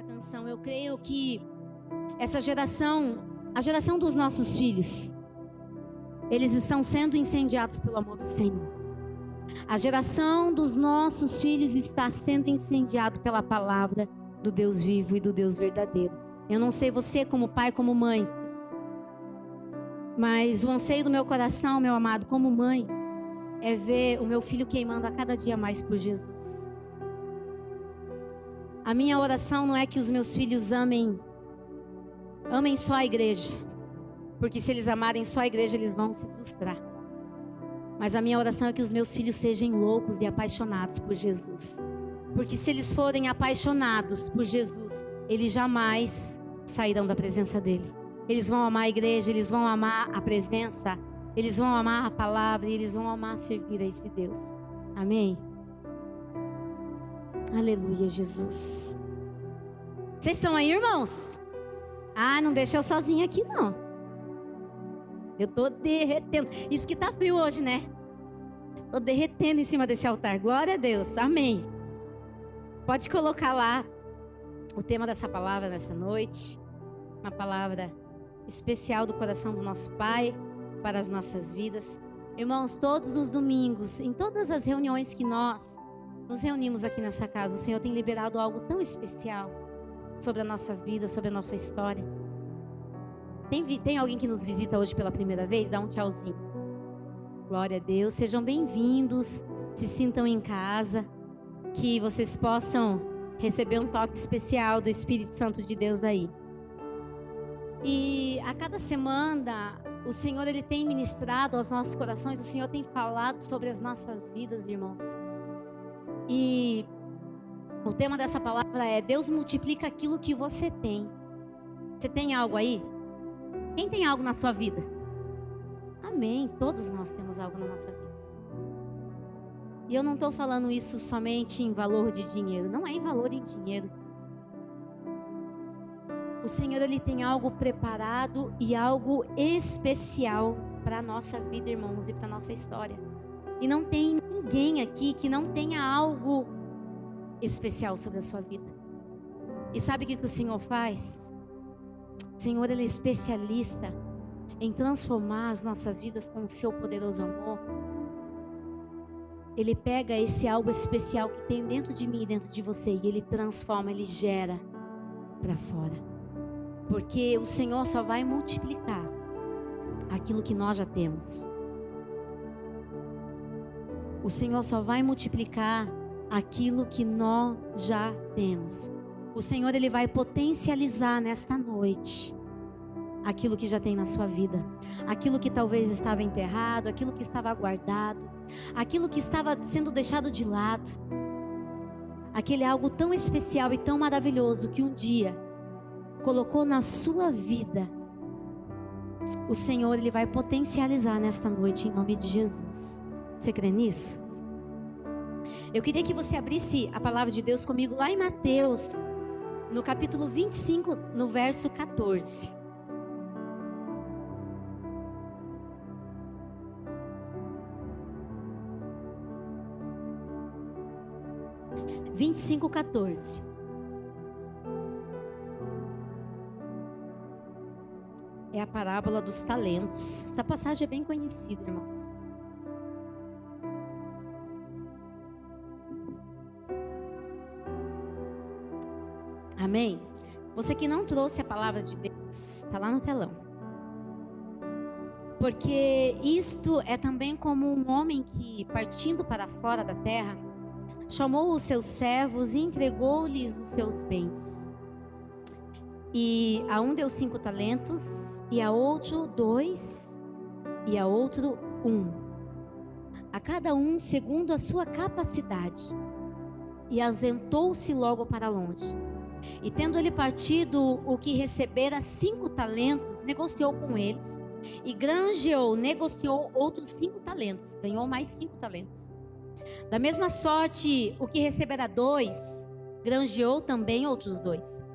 essa canção, eu creio que essa geração, a geração dos nossos filhos, eles estão sendo incendiados pelo amor do Senhor. A geração dos nossos filhos está sendo incendiado pela palavra do Deus vivo e do Deus verdadeiro. Eu não sei você como pai, como mãe, mas o anseio do meu coração, meu amado, como mãe, é ver o meu filho queimando a cada dia mais por Jesus. A minha oração não é que os meus filhos amem só a igreja, porque se eles amarem só a igreja, eles vão se frustrar. Mas a minha oração é que os meus filhos sejam loucos e apaixonados por Jesus. Porque se eles forem apaixonados por Jesus, eles jamais sairão da presença dele. Eles vão amar a igreja, eles vão amar a presença, eles vão amar a palavra e eles vão amar servir a esse Deus. Amém? Aleluia, Jesus. Vocês estão aí, irmãos? Ah, não deixa eu sozinha aqui, não. Eu tô derretendo. Isso que tá frio hoje, né? Tô derretendo em cima desse altar. Glória a Deus. Amém. Pode colocar lá o tema dessa palavra nessa noite. Uma palavra especial do coração do nosso Pai para as nossas vidas. Irmãos, todos os domingos, em todas as reuniões que nós nos reunimos aqui nessa casa, o Senhor tem liberado algo tão especial sobre a nossa vida, sobre a nossa história. Tem alguém que nos visita hoje pela primeira vez? Dá um tchauzinho. Glória a Deus. Sejam bem-vindos. Se sintam em casa. Que vocês possam receber um toque especial do Espírito Santo de Deus aí. E a cada semana, o Senhor ele tem ministrado aos nossos corações. O Senhor tem falado sobre as nossas vidas, irmãos. E o tema dessa palavra é: Deus multiplica aquilo que você tem. Você tem algo aí? Quem tem algo na sua vida? Amém. Todos nós temos algo na nossa vida. E eu não estou falando isso somente em valor de dinheiro. Não é em valor em dinheiro. O Senhor ele tem algo preparado e algo especial para a nossa vida, irmãos, e para a nossa história. E não tem ninguém aqui que não tenha algo especial sobre a sua vida. E sabe o que o Senhor faz? O Senhor ele é especialista em transformar as nossas vidas com o seu poderoso amor. Ele pega esse algo especial que tem dentro de mim e dentro de você e ele transforma, ele gera para fora. Porque o Senhor só vai multiplicar aquilo que nós já temos. O Senhor só vai multiplicar aquilo que nós já temos. O Senhor ele vai potencializar nesta noite aquilo que já tem na sua vida, aquilo que talvez estava enterrado, aquilo que estava guardado, aquilo que estava sendo deixado de lado, aquele algo tão especial e tão maravilhoso que um dia colocou na sua vida. O Senhor ele vai potencializar nesta noite em nome de Jesus. Você crê nisso? Eu queria que você abrisse a palavra de Deus comigo lá em Mateus, no capítulo 25, no verso 14. (25, 14). É a parábola dos talentos. Essa passagem é bem conhecida, irmãos. Amém? Você que não trouxe a palavra de Deus, está lá no telão. Porque isto é também como um homem que, partindo para fora da terra, chamou os seus servos e entregou-lhes os seus bens. E a um deu 5 talentos, e a outro 2, e a outro 1. A cada um segundo a sua capacidade. E ausentou-se logo para longe. E tendo ele partido, o que recebera 5 talentos, negociou com eles. E negociou outros 5 talentos. Ganhou mais 5 talentos. Da mesma sorte, o que recebera 2, granjeou também outros 2.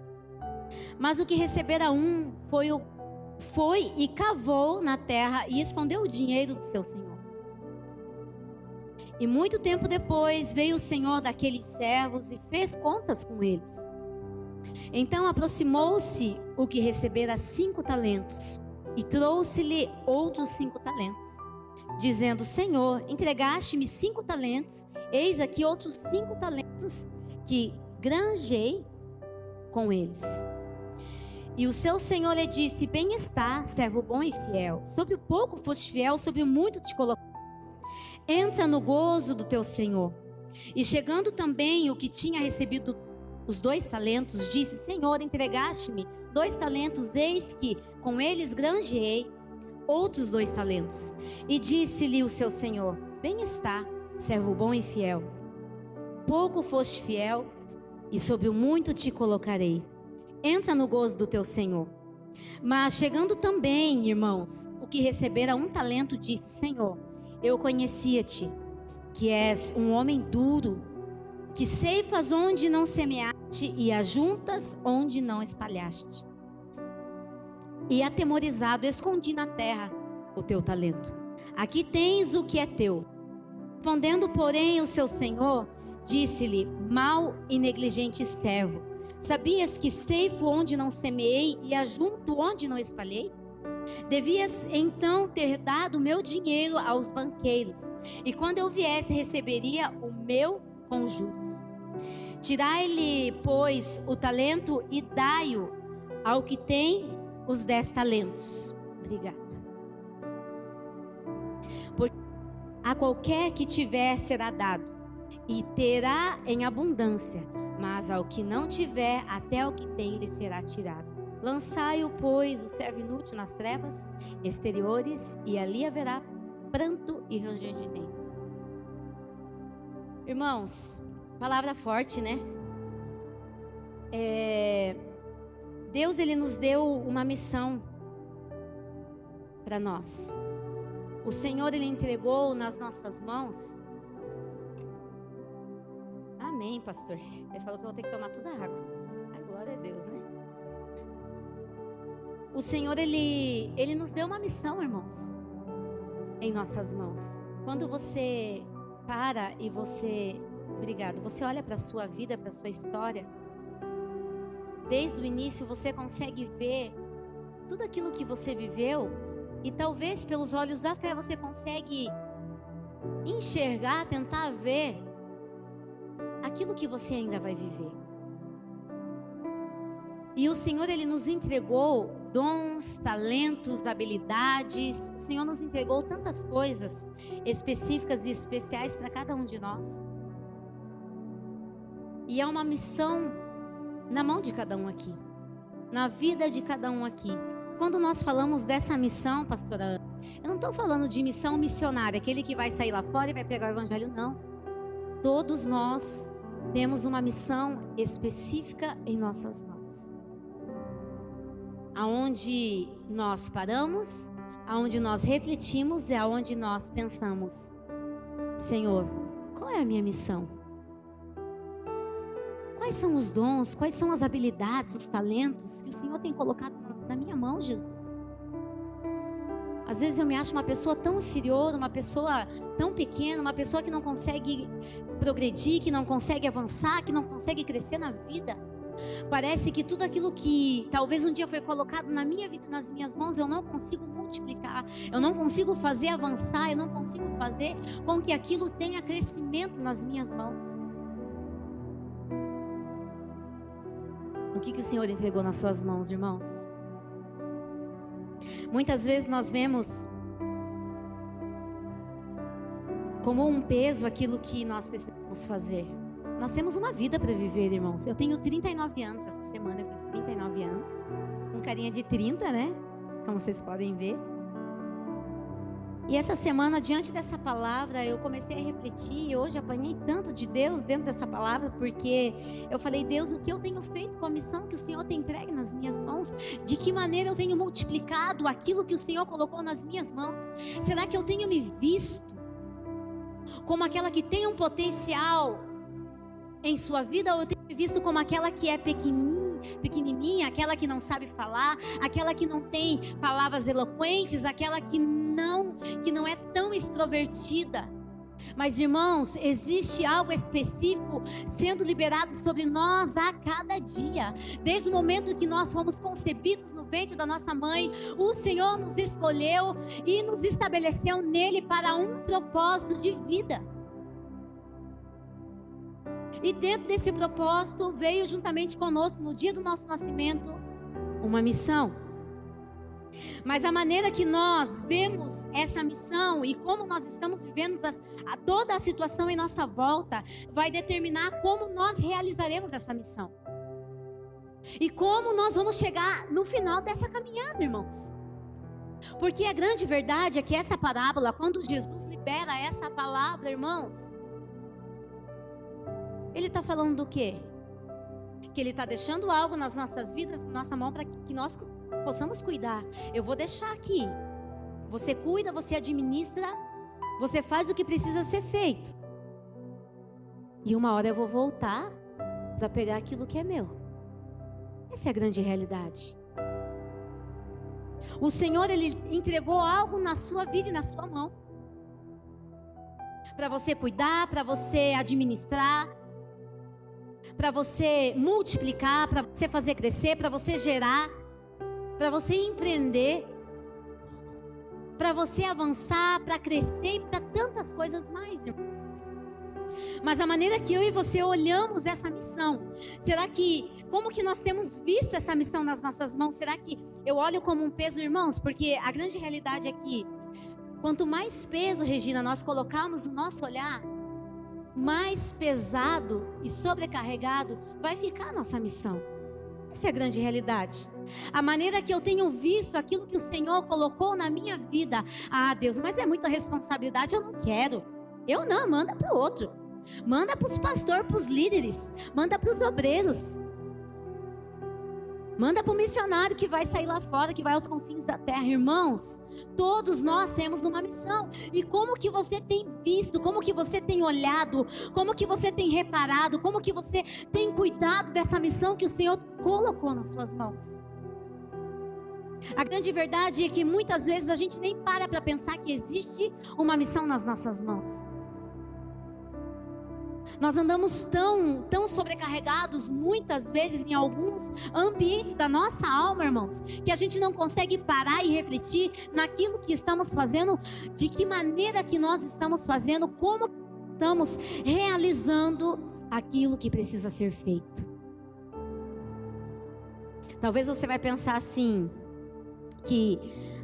Mas o que recebera 1 foi e cavou na terra e escondeu o dinheiro do seu senhor. E muito tempo depois veio o senhor daqueles servos e fez contas com eles. Então aproximou-se o que recebera 5 talentos e trouxe-lhe outros 5 talentos, dizendo: Senhor, entregaste-me 5 talentos, eis aqui outros 5 talentos que granjei com eles. E o seu senhor lhe disse: Bem está, servo bom e fiel. Sobre o pouco foste fiel, sobre o muito te coloquei. Entra no gozo do teu senhor. E chegando também o que tinha recebido os 2 talentos, disse: Senhor, entregaste-me 2 talentos, eis que com eles granjeei outros 2 talentos. E disse-lhe o seu senhor: Bem está, servo bom e fiel. Pouco foste fiel, e sobre o muito te colocarei. Entra no gozo do teu senhor. Mas chegando também, irmãos, o que recebera 1 talento, disse: Senhor, eu conhecia-te, que és um homem duro, que ceifas onde não semeaste e ajuntas onde não espalhaste. E atemorizado, escondi na terra o teu talento. Aqui tens o que é teu. Respondendo, porém, o seu senhor, disse-lhe: Mau e negligente servo, sabias que ceifo onde não semeei e ajunto onde não espalhei? Devias então ter dado o meu dinheiro aos banqueiros, e quando eu viesse receberia o meu com juros. Tirai-lhe, pois, o talento e dai-o ao que tem os 10 talentos. Obrigado. Porque a qualquer que tiver será dado, e terá em abundância, mas ao que não tiver, até o que tem lhe será tirado. Lançai-o, pois, o servo inútil nas trevas exteriores, e ali haverá pranto e ranger de dentes. Irmãos, palavra forte, né? Deus, Ele nos deu uma missão para nós. O Senhor, Ele entregou nas nossas mãos. Amém, pastor. Ele falou que eu vou ter que tomar toda a água. Ai, glória a Deus, né? O Senhor, Ele nos deu uma missão, irmãos, em nossas mãos. Quando você para e você olha para a sua vida, para a sua história, desde o início você consegue ver tudo aquilo que você viveu, e talvez pelos olhos da fé você consegue enxergar, tentar ver aquilo que você ainda vai viver. E o Senhor, Ele nos entregou dons, talentos, habilidades. O Senhor nos entregou tantas coisas específicas e especiais para cada um de nós. E é uma missão na mão de cada um aqui, na vida de cada um aqui. Quando nós falamos dessa missão, pastora Ana, eu não estou falando de missão missionária, aquele que vai sair lá fora e vai pregar o evangelho, não. Todos nós temos uma missão específica em nossas mãos. Aonde nós paramos, aonde nós refletimos, é aonde nós pensamos: Senhor, qual é a minha missão? Quais são os dons, quais são as habilidades, os talentos que o Senhor tem colocado na minha mão, Jesus? Às vezes eu me acho uma pessoa tão inferior, uma pessoa tão pequena, uma pessoa que não consegue progredir, que não consegue avançar, que não consegue crescer na vida. Parece que tudo aquilo que talvez um dia foi colocado na minha vida, nas minhas mãos, eu não consigo multiplicar, eu não consigo fazer avançar, eu não consigo fazer com que aquilo tenha crescimento nas minhas mãos. O que o Senhor entregou nas suas mãos, irmãos? Muitas vezes nós vemos como um peso aquilo que nós precisamos fazer. Nós temos uma vida para viver, irmãos. Eu tenho 39 anos, essa semana eu fiz 39 anos. Com carinha de 30, né? Como vocês podem ver. E essa semana, diante dessa palavra, eu comecei a refletir. E hoje apanhei tanto de Deus dentro dessa palavra, porque eu falei: Deus, o que eu tenho feito com a missão que o Senhor tem entregue nas minhas mãos? De que maneira eu tenho multiplicado aquilo que o Senhor colocou nas minhas mãos? Será que eu tenho me visto como aquela que tem um potencial em sua vida, ou eu tenho me visto como aquela que é pequenininha, aquela que não sabe falar, aquela que não tem palavras eloquentes, aquela que não é tão extrovertida? Mas, irmãos, existe algo específico sendo liberado sobre nós a cada dia. Desde o momento que nós fomos concebidos no ventre da nossa mãe, o Senhor nos escolheu e nos estabeleceu nele para um propósito de vida. E dentro desse propósito veio juntamente conosco, no dia do nosso nascimento, uma missão. Mas a maneira que nós vemos essa missão e como nós estamos vivendo toda a situação em nossa volta vai determinar como nós realizaremos essa missão. E como nós vamos chegar no final dessa caminhada, irmãos. Porque a grande verdade é que essa parábola, quando Jesus libera essa palavra, irmãos, Ele está falando do quê? Que Ele está deixando algo nas nossas vidas, na nossa mão, para que nós possamos cuidar. Eu vou deixar aqui. Você cuida, você administra, você faz o que precisa ser feito. E uma hora eu vou voltar para pegar aquilo que é meu. Essa é a grande realidade. O Senhor, Ele entregou algo na sua vida e na sua mão. Para você cuidar, para você administrar, para você multiplicar, para você fazer crescer, para você gerar, para você empreender, para você avançar, para crescer e para tantas coisas mais, irmão. Mas a maneira que eu e você olhamos essa missão, será que, como que nós temos visto essa missão nas nossas mãos? Será que eu olho como um peso, irmãos? Porque a grande realidade é que, quanto mais peso, Regina, nós colocarmos no nosso olhar, mais pesado e sobrecarregado vai ficar a nossa missão. Essa é a grande realidade. A maneira que eu tenho visto aquilo que o Senhor colocou na minha vida. Ah, Deus, mas é muita responsabilidade, eu não quero. Eu não, manda para o outro. Manda para os pastores, para os líderes. Manda para os obreiros. Manda para o missionário que vai sair lá fora, que vai aos confins da terra. Irmãos, todos nós temos uma missão. E como que você tem visto, como que você tem olhado, como que você tem reparado, como que você tem cuidado dessa missão que o Senhor colocou nas suas mãos? A grande verdade é que muitas vezes a gente nem para pensar que existe uma missão nas nossas mãos. Nós andamos tão sobrecarregados muitas vezes em alguns ambientes da nossa alma, irmãos, que a gente não consegue parar e refletir naquilo que estamos fazendo, de que maneira que nós estamos fazendo, como estamos realizando aquilo que precisa ser feito. Talvez você vai pensar assim, que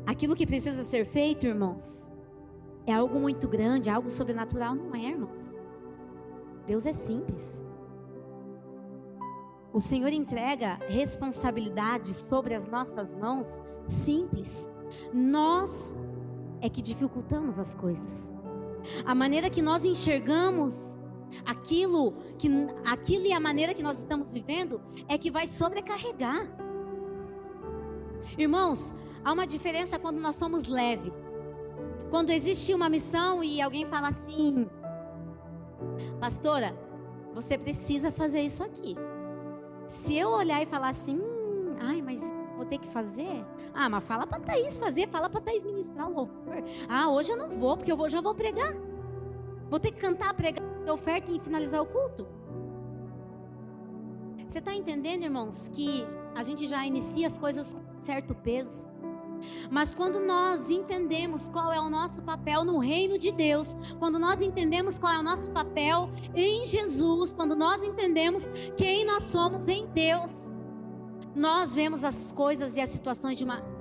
aquilo que precisa ser feito, irmãos, é algo muito grande, algo sobrenatural. Não é, irmãos. Deus é simples. O Senhor entrega responsabilidade sobre as nossas mãos simples. Nós é que dificultamos as coisas. A maneira que nós enxergamos aquilo e a maneira que nós estamos vivendo é que vai sobrecarregar. Irmãos, há uma diferença quando nós somos leves. Quando existe uma missão e alguém fala assim: pastora, você precisa fazer isso aqui. Se eu olhar e falar assim, ai, mas vou ter que fazer. Ah, mas fala para Thaís fazer, fala para Thaís ministrar o louvor. Ah, hoje eu não vou, porque eu já vou pregar. Vou ter que cantar, pregar a oferta e finalizar o culto. Você está entendendo, irmãos, que a gente já inicia as coisas com certo peso? Mas quando nós entendemos qual é o nosso papel no reino de Deus, quando nós entendemos qual é o nosso papel em Jesus, quando nós entendemos quem nós somos em Deus, nós vemos as coisas e as situações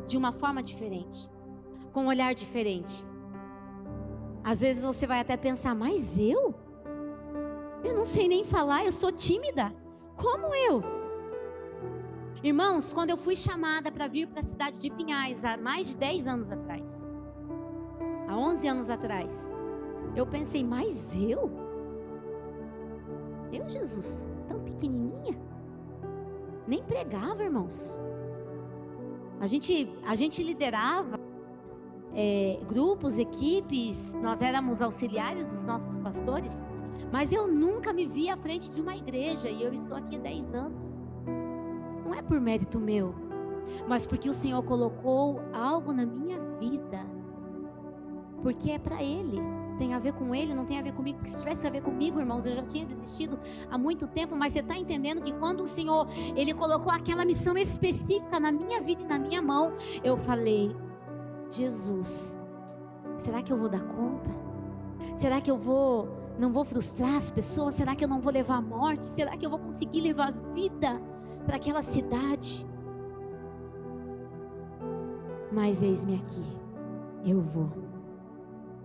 de uma forma diferente, com um olhar diferente. Às vezes você vai até pensar, mas eu não sei nem falar, eu sou tímida. Como eu? Irmãos, quando eu fui chamada para vir para a cidade de Pinhais, há mais de 10 anos atrás, há 11 anos atrás, eu pensei, mas eu, Jesus, tão pequenininha, nem pregava, irmãos. A gente liderava grupos, equipes, nós éramos auxiliares dos nossos pastores, mas eu nunca me vi à frente de uma igreja e eu estou aqui há 10 anos. Não é por mérito meu, mas porque o Senhor colocou algo na minha vida, porque é para Ele tem a ver com ele, não tem a ver comigo. Porque se tivesse a ver comigo, irmãos, eu já tinha desistido há muito tempo. Mas você está entendendo que quando o Senhor, Ele colocou aquela missão específica na minha vida e na minha mão, eu falei: Jesus, será que eu vou dar conta? Será que eu não vou frustrar as pessoas? Será que eu não vou levar a morte? Será que eu vou conseguir levar vida para aquela cidade? Mas eis-me aqui, eu vou.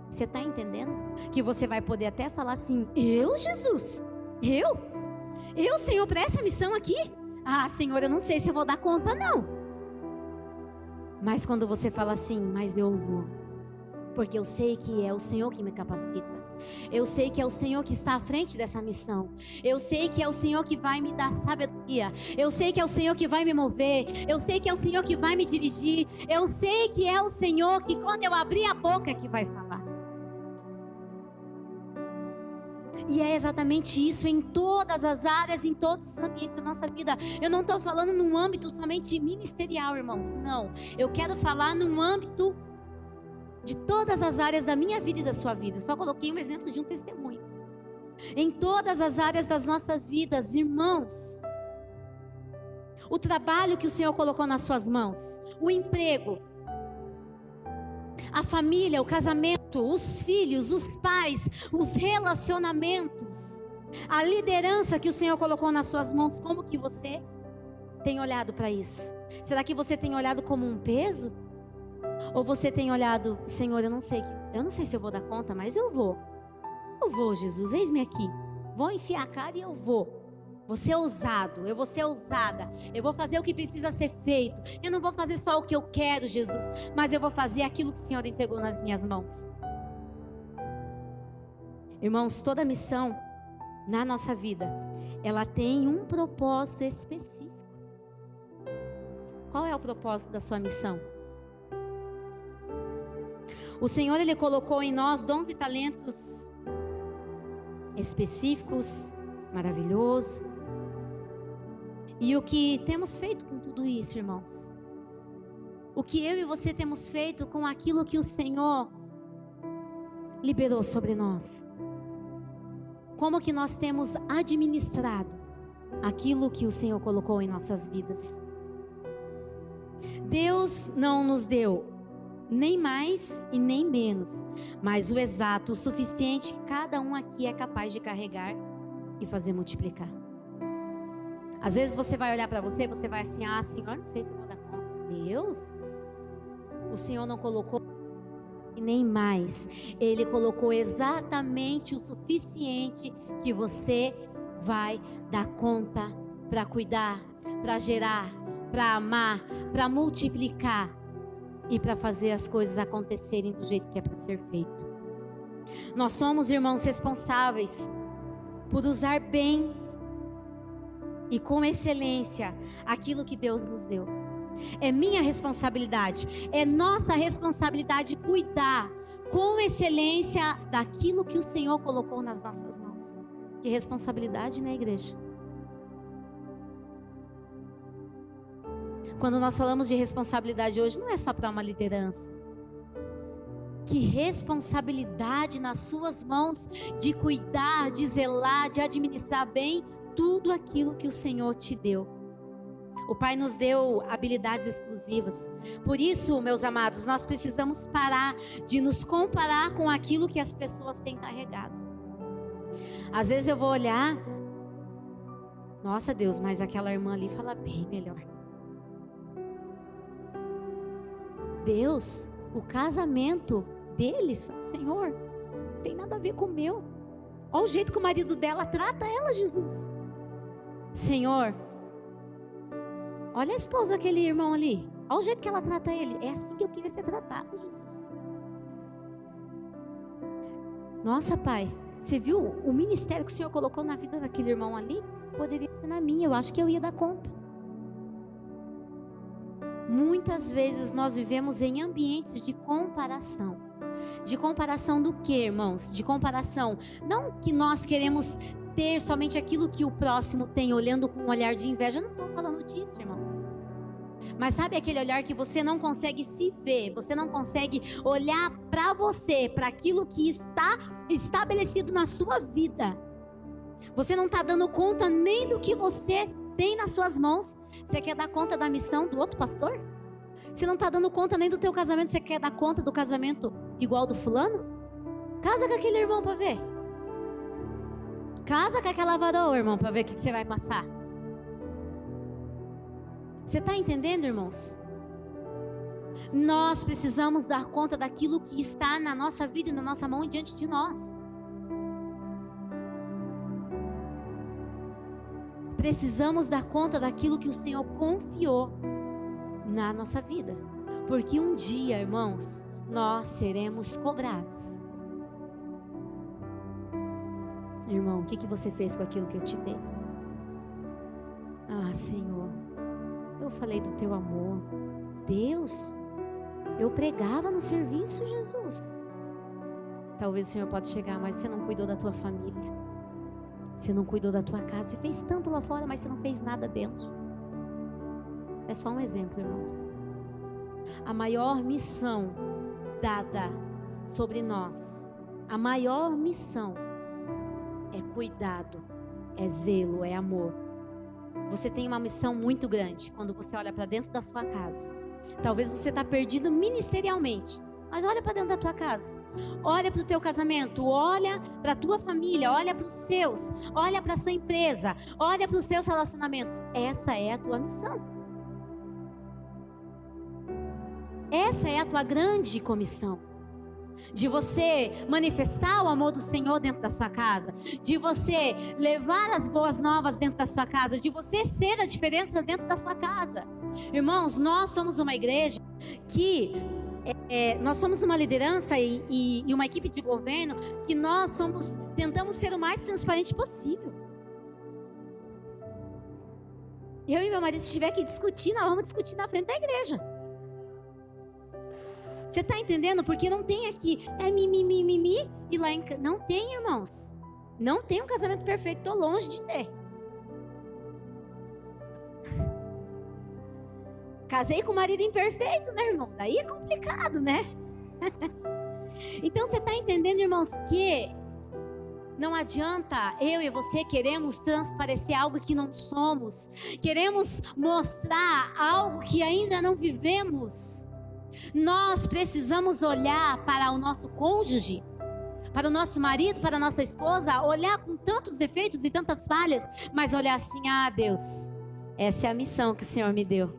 Você está entendendo? Que você vai poder até falar assim: eu, Jesus? Eu, Senhor, para essa missão aqui? Ah, Senhor, eu não sei se eu vou dar conta, não. Mas quando você fala assim: mas eu vou, porque eu sei que é o Senhor que me capacita. Eu sei que é o Senhor que está à frente dessa missão. Eu sei que é o Senhor que vai me dar sabedoria. Eu sei que é o Senhor que vai me mover. Eu sei que é o Senhor que vai me dirigir. Eu sei que é o Senhor que, quando eu abrir a boca, que vai falar. E é exatamente isso em todas as áreas, em todos os ambientes da nossa vida. Eu não estou falando num âmbito somente ministerial, irmãos. Não, eu quero falar num âmbito de todas as áreas da minha vida e da sua vida. Eu só coloquei um exemplo de um testemunho. Em todas as áreas das nossas vidas, irmãos. O trabalho que o Senhor colocou nas suas mãos, o emprego, a família, o casamento, os filhos, os pais, os relacionamentos, a liderança que o Senhor colocou nas suas mãos. Como que você tem olhado para isso? Será que você tem olhado como um peso? Ou você tem olhado: Senhor, eu não sei se eu vou dar conta, mas eu vou, Jesus, eis-me aqui, vou enfiar a cara e eu vou ser ousado, eu vou ser ousada, eu vou fazer o que precisa ser feito. Eu não vou fazer só o que eu quero, Jesus, mas eu vou fazer aquilo que o Senhor entregou nas minhas mãos. Irmãos, toda missão na nossa vida, ela tem um propósito específico. Qual é o propósito da sua missão? O Senhor, Ele colocou em nós dons e talentos específicos, maravilhoso. E o que temos feito com tudo isso, irmãos? O que eu e você temos feito com aquilo que o Senhor liberou sobre nós? Como que nós temos administrado aquilo que o Senhor colocou em nossas vidas? Deus não nos deu nem mais e nem menos, mas o exato, o suficiente que cada um aqui é capaz de carregar e fazer multiplicar. Às vezes você vai olhar para você vai assim: ah, Senhor, não sei se eu vou dar conta. Deus, o Senhor não colocou e nem mais, Ele colocou exatamente o suficiente que você vai dar conta para cuidar, para gerar, para amar, para multiplicar e para fazer as coisas acontecerem do jeito que é para ser feito. Nós somos, irmãos, responsáveis por usar bem e com excelência aquilo que Deus nos deu. É minha responsabilidade, é nossa responsabilidade cuidar com excelência daquilo que o Senhor colocou nas nossas mãos. Que responsabilidade, né, igreja? Quando nós falamos de responsabilidade hoje, não é só para uma liderança. Que responsabilidade nas suas mãos de cuidar, de zelar, de administrar bem tudo aquilo que o Senhor te deu. O Pai nos deu habilidades exclusivas. Por isso, meus amados, nós precisamos parar de nos comparar com aquilo que as pessoas têm carregado. Às vezes eu vou olhar: nossa, Deus, mas aquela irmã ali fala bem melhor. Deus, o casamento deles, Senhor, não tem nada a ver com o meu. Olha o jeito que o marido dela trata ela, Jesus. Senhor, olha a esposa daquele irmão ali, olha o jeito que ela trata ele. É assim que eu queria ser tratado, Jesus. Nossa, Pai, você viu o ministério que o Senhor colocou na vida daquele irmão ali? Poderia ser na minha, eu acho que eu ia dar conta. Muitas vezes nós vivemos em ambientes de comparação. De comparação do que, irmãos? De comparação, não que nós queremos ter somente aquilo que o próximo tem, olhando com um olhar de inveja. Eu não estou falando disso, irmãos. Mas sabe aquele olhar que você não consegue se ver, você não consegue olhar para você, para aquilo que está estabelecido na sua vida. Você não está dando conta nem do que você tem nas suas mãos. Você quer dar conta da missão do outro pastor? Você não está dando conta nem do teu casamento, você quer dar conta do casamento igual do fulano? Casa com aquele irmão para ver. Casa com aquela varoa, irmão, para ver o que você vai passar. Você está entendendo, irmãos? Nós precisamos dar conta daquilo que está na nossa vida e na nossa mão e diante de nós. Precisamos dar conta daquilo que o Senhor confiou na nossa vida. Porque um dia, irmãos, nós seremos cobrados. Irmão, o que você fez com aquilo que eu te dei? Ah, Senhor, eu falei do teu amor. Deus, eu pregava no serviço, Jesus. Talvez o Senhor pode chegar, mas você não cuidou da tua família. Você não cuidou da tua casa. Você fez tanto lá fora, mas você não fez nada dentro. É só um exemplo, irmãos. A maior missão dada sobre nós, a maior missão é cuidado, é zelo, é amor. Você tem uma missão muito grande quando você olha para dentro da sua casa. Talvez você está perdido ministerialmente, mas olha para dentro da tua casa. Olha para o teu casamento, olha para a tua família, olha para os seus, olha para a sua empresa, olha para os seus relacionamentos. Essa é a tua missão. Essa é a tua grande comissão. De você manifestar o amor do Senhor dentro da sua casa, de você levar as boas novas dentro da sua casa, de você ser a diferença dentro da sua casa. Irmãos, nós somos uma igreja que nós somos uma liderança e uma equipe de governo que nós tentamos ser o mais transparente possível. Eu e meu marido, se tiver que discutir, nós vamos discutir na frente da igreja. Você está entendendo? Porque não tem aqui, mimimi, e lá não tem, irmãos. Não tem um casamento perfeito, estou longe de ter. Casei com um marido imperfeito, né, irmão? Daí é complicado, né? Então você está entendendo, irmãos, que não adianta eu e você queremos transparecer algo que não somos. Queremos mostrar algo que ainda não vivemos. Nós precisamos olhar para o nosso cônjuge, para o nosso marido, para a nossa esposa, olhar com tantos defeitos e tantas falhas, mas olhar assim, Deus, essa é a missão que o Senhor me deu.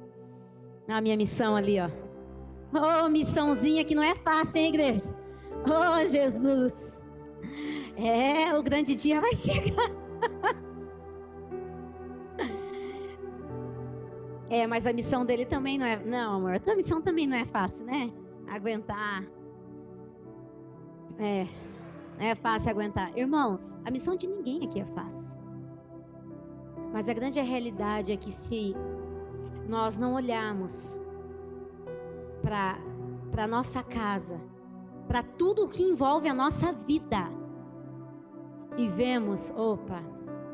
A minha missão ali, ó. Oh, missãozinha que não é fácil, hein, igreja? Oh, Jesus. O grande dia vai chegar. Mas a missão dele também não é... Não, amor, a tua missão também não é fácil, né? Aguentar. Não é fácil aguentar. Irmãos, a missão de ninguém aqui é fácil. Mas a grande realidade é que se nós não olharmos para a nossa casa, para tudo o que envolve a nossa vida, e vemos,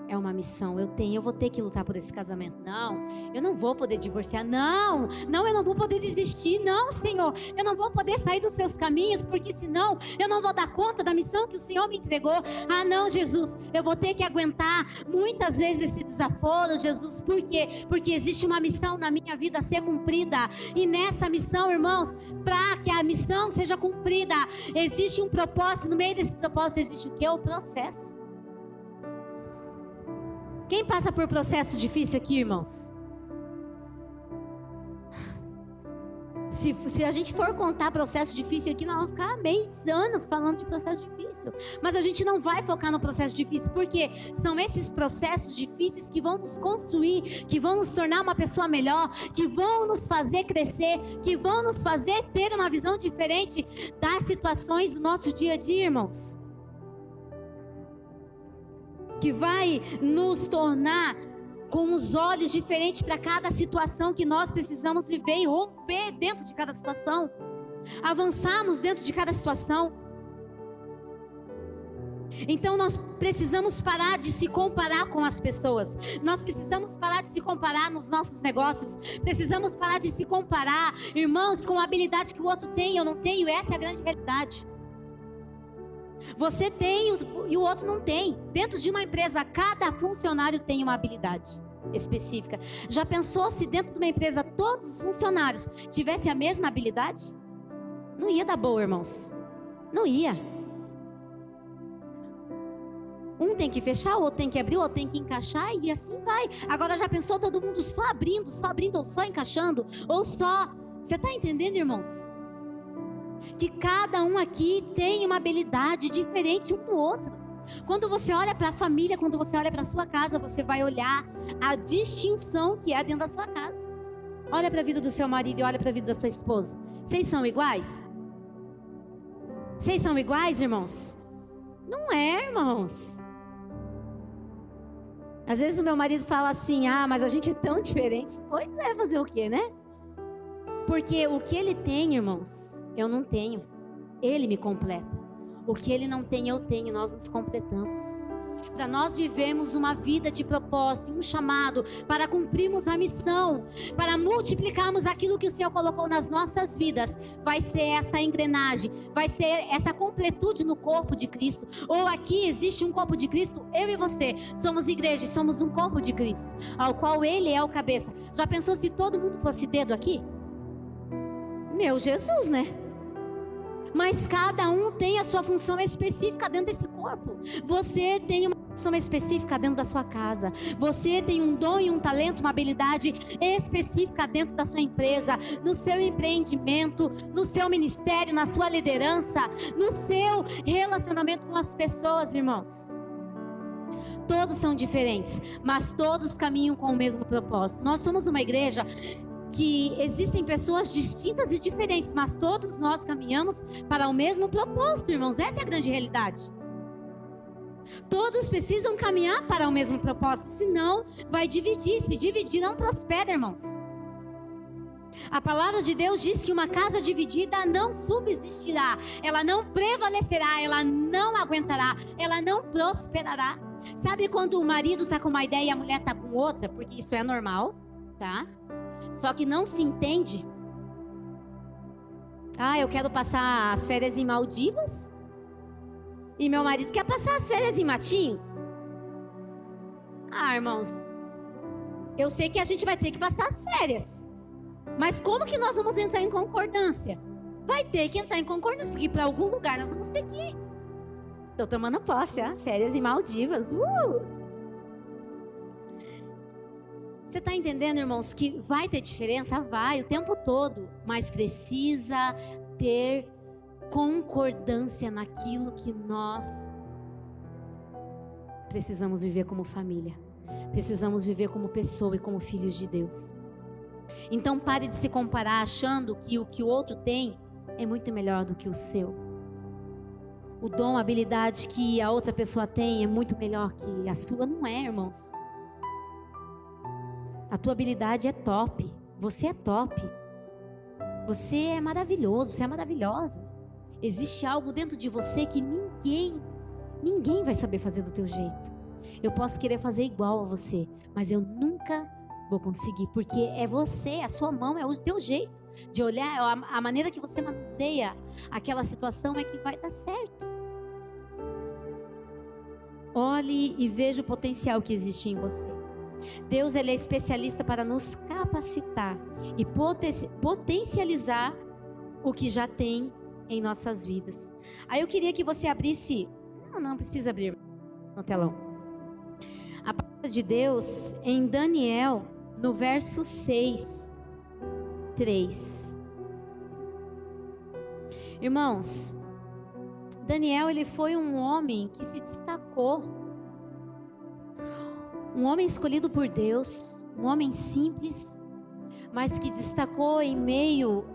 é uma missão, eu vou ter que lutar por esse casamento. Não, eu não vou poder divorciar. Não, eu não vou poder desistir. Não, Senhor, eu não vou poder sair dos seus caminhos, porque senão eu não vou dar conta da missão que o Senhor me entregou. Não, Jesus, eu vou ter que aguentar muitas vezes esse desaforo, Jesus. Por quê? Porque existe uma missão na minha vida a ser cumprida. E nessa missão, irmãos, para que a missão seja cumprida, existe um propósito. No meio desse propósito existe o quê? O processo. Quem passa por processo difícil aqui, irmãos? Se a gente for contar processo difícil aqui, nós vamos ficar anos falando de processo difícil. Mas a gente não vai focar no processo difícil, porque são esses processos difíceis que vão nos construir, que vão nos tornar uma pessoa melhor, que vão nos fazer crescer, que vão nos fazer ter uma visão diferente das situações do nosso dia a dia, irmãos. Que vai nos tornar com os olhos diferentes para cada situação que nós precisamos viver e romper dentro de cada situação, avançarmos dentro de cada situação. Então nós precisamos parar de se comparar com as pessoas. Nós precisamos parar de se comparar nos nossos negócios. Precisamos parar de se comparar, irmãos, com a habilidade que o outro tem, eu não tenho. Essa é a grande realidade. Você tem e o outro não tem. Dentro de uma empresa, cada funcionário tem uma habilidade específica. Já pensou se dentro de uma empresa todos os funcionários tivessem a mesma habilidade? Não ia dar boa, irmãos. Não ia. Um tem que fechar, o outro tem que abrir, o outro tem que encaixar e assim vai. Agora já pensou todo mundo só abrindo, ou só encaixando, ou só... Você está entendendo, irmãos? Que cada um aqui tem uma habilidade diferente um do outro. Quando você olha para a família, quando você olha para a sua casa, você vai olhar a distinção que é dentro da sua casa. Olha para a vida do seu marido e olha para a vida da sua esposa. Vocês são iguais? Vocês são iguais, irmãos? Não é, irmãos. Às vezes o meu marido fala assim: ah, mas a gente é tão diferente. Pois é, fazer o quê, né? Porque o que ele tem, irmãos, eu não tenho. Ele me completa. O que ele não tem, eu tenho. Nós nos completamos. Para nós vivermos uma vida de propósito, um chamado, para cumprirmos a missão, para multiplicarmos aquilo que o Senhor colocou nas nossas vidas, vai ser essa engrenagem, vai ser essa completude no corpo de Cristo. Ou aqui existe um corpo de Cristo, eu e você, somos igreja, somos um corpo de Cristo, ao qual Ele é o cabeça. Já pensou se todo mundo fosse dedo aqui? Meu Jesus, né? Mas cada um tem a sua função específica dentro desse corpo. Você tem uma função específica dentro da sua casa. Você tem um dom e um talento, uma habilidade específica dentro da sua empresa, no seu empreendimento, no seu ministério, na sua liderança, no seu relacionamento com as pessoas, irmãos. Todos são diferentes, mas todos caminham com o mesmo propósito. Nós somos uma igreja que existem pessoas distintas e diferentes, mas todos nós caminhamos para o mesmo propósito, irmãos. Essa é a grande realidade. Todos precisam caminhar para o mesmo propósito, senão vai dividir. Se dividir, não prospera, irmãos. A palavra de Deus diz que uma casa dividida não subsistirá, ela não prevalecerá, ela não aguentará, ela não prosperará. Sabe quando o marido está com uma ideia e a mulher está com outra? Porque isso é normal, tá? Só que não se entende. Ah, eu quero passar as férias em Maldivas e meu marido quer passar as férias em Matinhos. Ah, irmãos, eu sei que a gente vai ter que passar as férias, mas como que nós vamos entrar em concordância? Vai ter que entrar em concordância, porque para algum lugar nós vamos ter que ir. Estou tomando posse, férias em Maldivas. Você está entendendo, irmãos, que vai ter diferença? Vai, o tempo todo. Mas precisa ter concordância naquilo que nós precisamos viver como família. Precisamos viver como pessoa e como filhos de Deus. Então pare de se comparar achando que o que o outro tem é muito melhor do que o seu. O dom, a habilidade que a outra pessoa tem é muito melhor que a sua. Não é, irmãos. A tua habilidade é top. Você é top. Você é maravilhoso, você é maravilhosa. Existe algo dentro de você que ninguém vai saber fazer do teu jeito. Eu posso querer fazer igual a você, mas eu nunca vou conseguir, porque é você, a sua mão, é o teu jeito de olhar, a maneira que você manuseia aquela situação é que vai dar certo. Olhe e veja o potencial que existe em você. Deus, ele é especialista para nos capacitar e potencializar o que já tem em nossas vidas. Aí eu queria que você abrisse, não precisa abrir no telão, a palavra de Deus em Daniel, no verso 6, 3. Irmãos, Daniel, ele foi um homem que se destacou. Um homem escolhido por Deus, um homem simples, mas que destacou em meio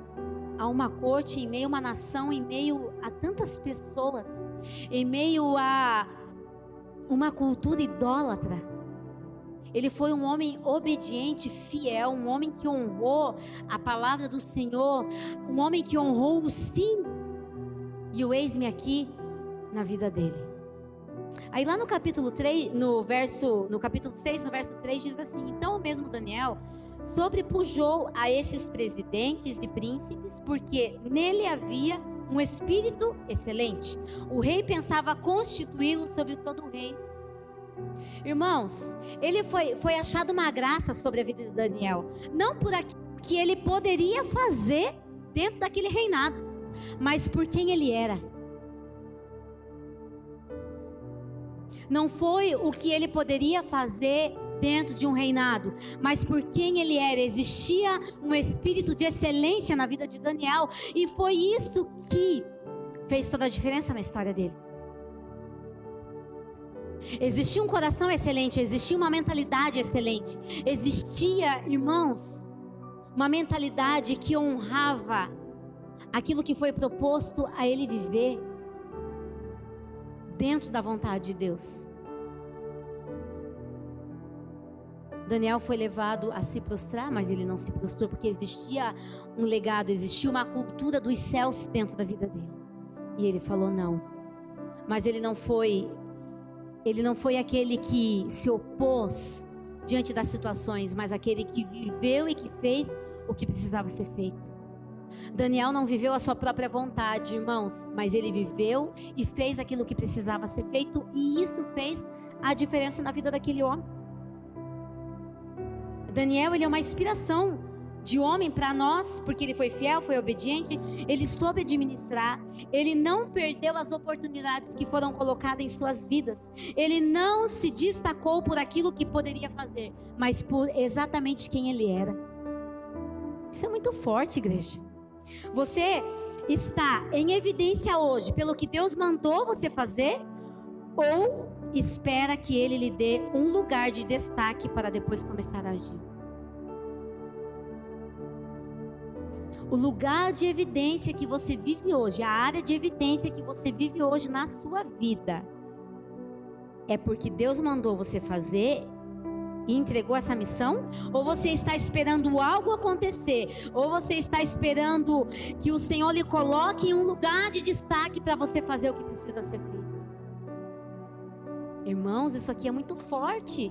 a uma corte, em meio a uma nação, em meio a tantas pessoas, em meio a uma cultura idólatra. Ele foi um homem obediente, fiel, um homem que honrou a palavra do Senhor, um homem que honrou o sim e o eis-me aqui na vida dele. Aí lá no capítulo 6, no verso 3 diz assim: então o mesmo Daniel sobrepujou a estes presidentes e príncipes, porque nele havia um espírito excelente. O rei pensava constituí-lo sobre todo o reino. Irmãos, ele foi achado uma graça sobre a vida de Daniel, não por aquilo que ele poderia fazer dentro daquele reinado, mas por quem ele era. Não foi o que ele poderia fazer dentro de um reinado, mas por quem ele era. Existia um espírito de excelência na vida de Daniel, e foi isso que fez toda a diferença na história dele. Existia um coração excelente, existia uma mentalidade excelente, existia, irmãos, uma mentalidade que honrava aquilo que foi proposto a ele viver dentro da vontade de Deus. Daniel foi levado a se prostrar, mas ele não se prostrou, porque existia um legado, existia uma cultura dos céus dentro da vida dele. E ele falou não. Mas ele não foi aquele que se opôs diante das situações, mas aquele que viveu e que fez o que precisava ser feito. Daniel não viveu a sua própria vontade, irmãos, mas ele viveu e fez aquilo que precisava ser feito, e isso fez a diferença na vida daquele homem. Daniel, ele é uma inspiração de homem para nós, porque ele foi fiel, foi obediente, ele soube administrar, ele não perdeu as oportunidades que foram colocadas em suas vidas, ele não se destacou por aquilo que poderia fazer, mas por exatamente quem ele era. Isso é muito forte, igreja. Você está em evidência hoje pelo que Deus mandou você fazer, ou espera que Ele lhe dê um lugar de destaque para depois começar a agir? O lugar de evidência que você vive hoje, a área de evidência que você vive hoje na sua vida, é porque Deus mandou você fazer e entregou essa missão? Ou você está esperando algo acontecer? Ou você está esperando que o Senhor lhe coloque em um lugar de destaque para você fazer o que precisa ser feito? Irmãos, isso aqui é muito forte.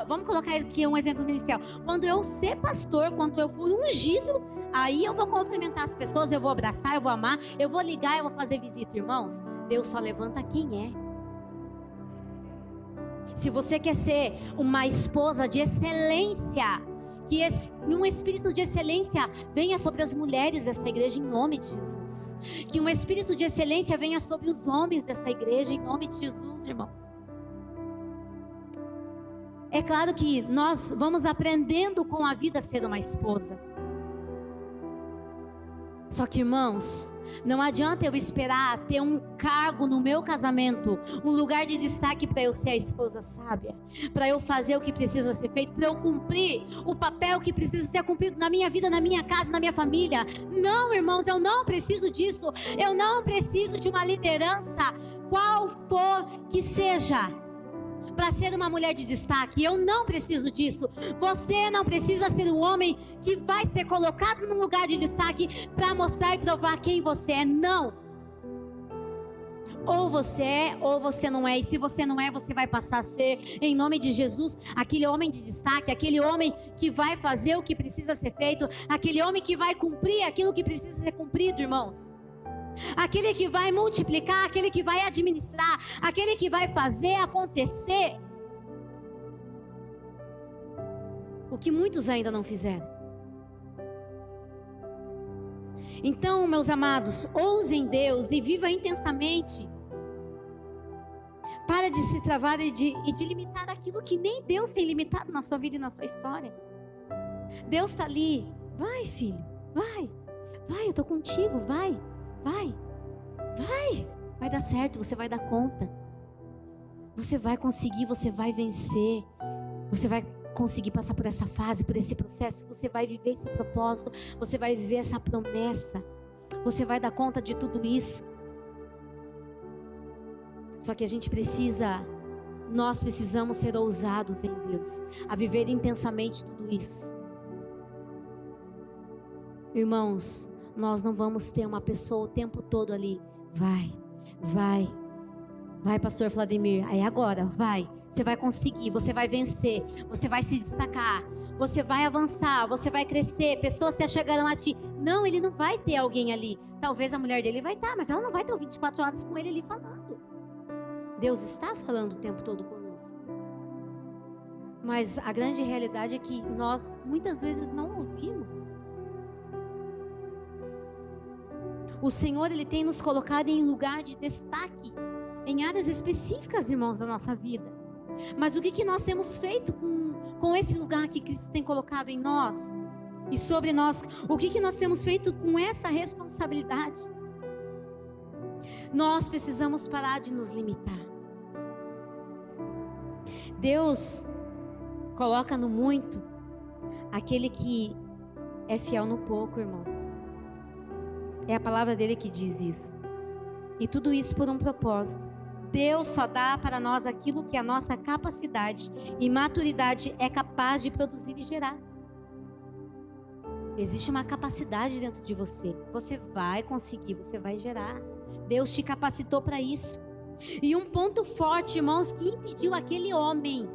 Vamos colocar aqui um exemplo inicial. Quando eu ser pastor, quando eu for ungido, aí eu vou cumprimentar as pessoas, eu vou abraçar, eu vou amar, eu vou ligar, eu vou fazer visita. Irmãos, Deus só levanta quem é. Se você quer ser uma esposa de excelência, que um espírito de excelência venha sobre as mulheres dessa igreja em nome de Jesus. Que um espírito de excelência venha sobre os homens dessa igreja em nome de Jesus, irmãos. É claro que nós vamos aprendendo com a vida a ser uma esposa. Só que, irmãos, não adianta eu esperar ter um cargo no meu casamento, um lugar de destaque para eu ser a esposa sábia, para eu fazer o que precisa ser feito, para eu cumprir o papel que precisa ser cumprido na minha vida, na minha casa, na minha família. Não, irmãos, eu não preciso disso. Eu não preciso de uma liderança, qual for que seja, para ser uma mulher de destaque. Eu não preciso disso. Você não precisa ser um homem que vai ser colocado num lugar de destaque para mostrar e provar quem você é. Não. Ou você é, ou você não é. E se você não é, você vai passar a ser, em nome de Jesus, aquele homem de destaque, aquele homem que vai fazer o que precisa ser feito, aquele homem que vai cumprir aquilo que precisa ser cumprido, irmãos. Aquele que vai multiplicar, aquele que vai administrar, aquele que vai fazer acontecer o que muitos ainda não fizeram. Então, meus amados, ouse em Deus e viva intensamente. Para de se travar e de limitar aquilo que nem Deus tem limitado na sua vida e na sua história. Deus está ali. Vai, filho, vai, eu estou contigo, vai dar certo, você vai dar conta, você vai conseguir, você vai vencer, você vai conseguir passar por essa fase, por esse processo, você vai viver esse propósito, você vai viver essa promessa, você vai dar conta de tudo isso. Só que nós precisamos ser ousados em Deus, a viver intensamente tudo isso. Irmãos, nós não vamos ter uma pessoa o tempo todo ali. Vai, pastor Vladimir, aí agora, vai. Você vai conseguir, você vai vencer, você vai se destacar, você vai avançar, você vai crescer, pessoas se achegarão a ti. Não, ele não vai ter alguém ali. Talvez a mulher dele vai estar, mas ela não vai estar 24 horas com ele ali falando. Deus está falando o tempo todo conosco. Mas a grande realidade é que nós muitas vezes não ouvimos. O Senhor, Ele tem nos colocado em lugar de destaque, em áreas específicas, irmãos, da nossa vida. Mas o que nós temos feito com esse lugar que Cristo tem colocado em nós e sobre nós? O que nós temos feito com essa responsabilidade? Nós precisamos parar de nos limitar. Deus coloca no muito aquele que é fiel no pouco, irmãos. É a palavra dele que diz isso. E tudo isso por um propósito. Deus só dá para nós aquilo que a nossa capacidade e maturidade é capaz de produzir e gerar. Existe uma capacidade dentro de você. Você vai conseguir, você vai gerar. Deus te capacitou para isso. E um ponto forte, irmãos, que impediu aquele homem.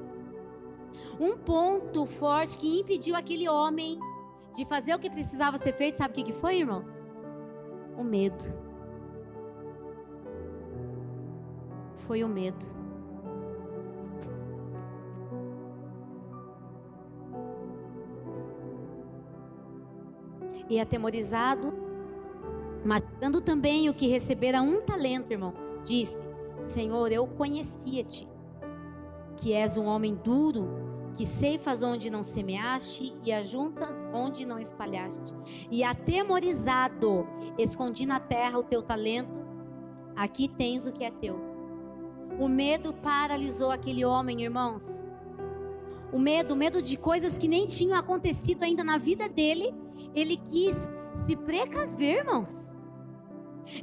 Um ponto forte que impediu aquele homem de fazer o que precisava ser feito, sabe o que foi, irmãos? O medo. Foi o medo. E atemorizado, matando também o que recebera um talento, irmãos, disse: Senhor, eu conhecia-te, que és um homem duro, que ceifas onde não semeaste e ajuntas onde não espalhaste. E atemorizado, escondi na terra o teu talento, aqui tens o que é teu. O medo paralisou aquele homem, irmãos. O medo de coisas que nem tinham acontecido ainda na vida dele. Ele quis se precaver, irmãos.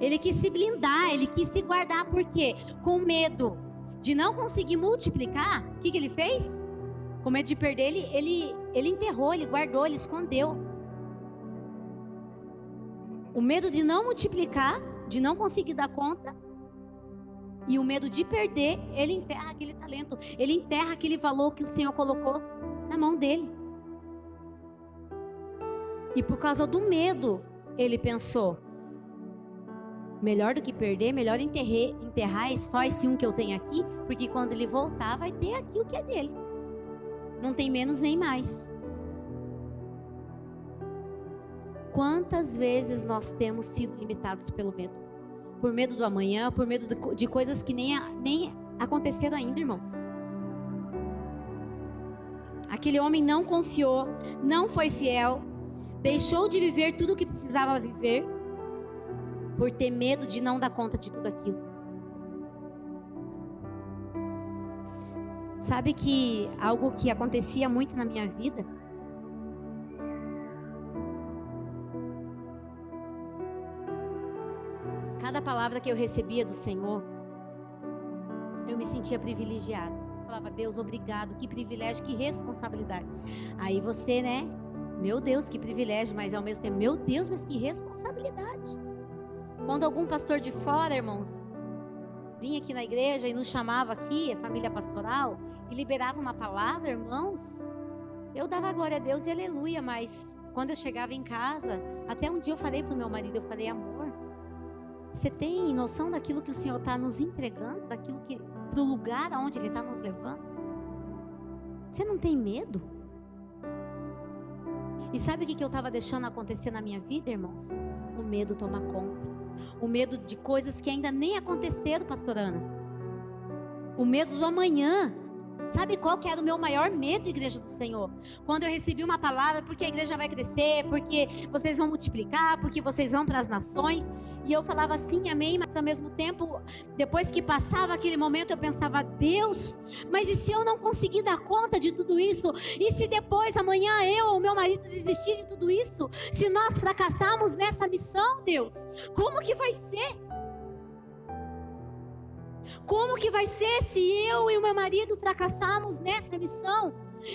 Ele quis se blindar, ele quis se guardar. Por quê? Com medo de não conseguir multiplicar, o que ele fez? Com medo de perder, ele enterrou, ele guardou, ele escondeu. O medo de não multiplicar, de não conseguir dar conta, e o medo de perder, ele enterra aquele talento, ele enterra aquele valor que o Senhor colocou na mão dele. E por causa do medo, ele pensou: melhor do que perder, melhor enterrar só esse um que eu tenho aqui, porque quando ele voltar, vai ter aqui o que é dele. Não tem menos nem mais. Quantas vezes nós temos sido limitados pelo medo? Por medo do amanhã, por medo de coisas que nem aconteceram ainda, irmãos. Aquele homem não confiou, não foi fiel, deixou de viver tudo o que precisava viver, por ter medo de não dar conta de tudo aquilo. Sabe que algo que acontecia muito na minha vida? Cada palavra que eu recebia do Senhor, eu me sentia privilegiada. Eu falava: Deus, obrigado, que privilégio, que responsabilidade. Aí você, né? Meu Deus, que privilégio, mas ao mesmo tempo, meu Deus, mas que responsabilidade. Quando algum pastor de fora, irmãos, vinha aqui na igreja e nos chamava aqui, a família pastoral, e liberava uma palavra, irmãos, eu dava glória a Deus e aleluia, mas quando eu chegava em casa, até um dia eu falei pro meu marido, eu falei: amor, você tem noção daquilo que o Senhor está nos entregando, daquilo que, pro lugar aonde Ele está nos levando? Você não tem medo? E sabe o que eu estava deixando acontecer na minha vida, irmãos? O medo toma conta. O medo de coisas que ainda nem aconteceram, pastor Ana. O medo do amanhã. Sabe qual que era o meu maior medo, igreja do Senhor? Quando eu recebi uma palavra, porque a igreja vai crescer, porque vocês vão multiplicar, porque vocês vão para as nações. E eu falava assim, amém, mas ao mesmo tempo, depois que passava aquele momento, eu pensava: Deus, mas e se eu não conseguir dar conta de tudo isso? E se depois, amanhã, eu ou meu marido desistir de tudo isso? Se nós fracassarmos nessa missão, Deus, como que vai ser? Como que vai ser se eu e o meu marido fracassarmos nessa missão?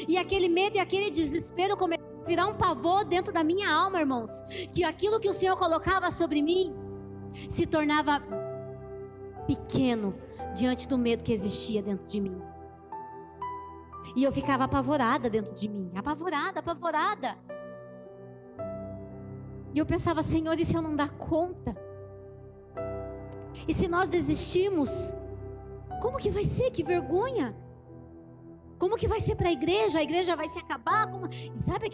E aquele medo e aquele desespero começaram virar um pavor dentro da minha alma, irmãos, que aquilo que o Senhor colocava sobre mim se tornava pequeno diante do medo que existia dentro de mim. E eu ficava apavorada dentro de mim, apavorada. E eu pensava, Senhor, e se eu não dar conta? E se nós desistirmos? Como que vai ser? Que vergonha! Como que vai ser para a igreja? A igreja vai se acabar? E sabe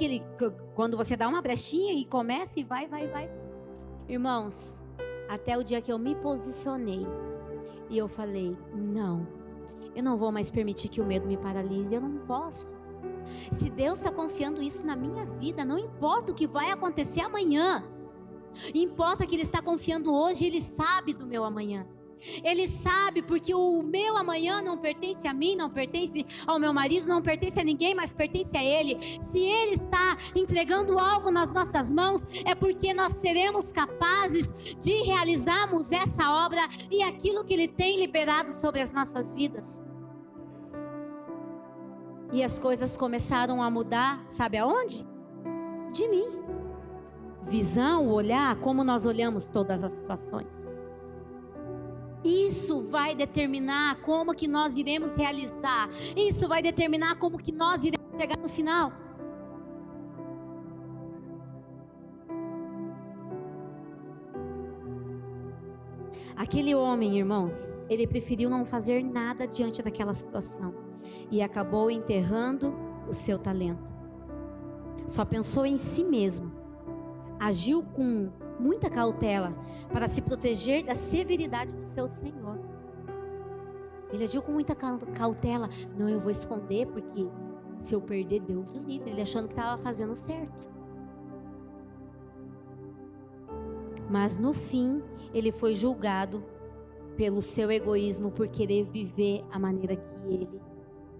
quando você dá uma brechinha e começa e vai. Irmãos, até o dia que eu me posicionei e eu falei, não, eu não vou mais permitir que o medo me paralise, eu não posso. Se Deus está confiando isso na minha vida, não importa o que vai acontecer amanhã, importa que Ele está confiando hoje, Ele sabe do meu amanhã. Ele sabe, porque o meu amanhã não pertence a mim, não pertence ao meu marido, não pertence a ninguém, mas pertence a Ele. Se Ele está entregando algo nas nossas mãos, é porque nós seremos capazes de realizarmos essa obra e aquilo que Ele tem liberado sobre as nossas vidas. E as coisas começaram a mudar, sabe aonde? De mim. Visão, olhar, como nós olhamos todas as situações. Isso vai determinar como que nós iremos realizar. Isso vai determinar como que nós iremos chegar no final. Aquele homem, irmãos, ele preferiu não fazer nada diante daquela situação. E acabou enterrando o seu talento. Só pensou em si mesmo. Agiu com muita cautela para se proteger da severidade do seu Senhor. Ele agiu com muita cautela. Não, eu vou esconder porque se eu perder, Deus o livre. Ele achando que estava fazendo certo. Mas no fim, ele foi julgado pelo seu egoísmo, por querer viver a maneira que ele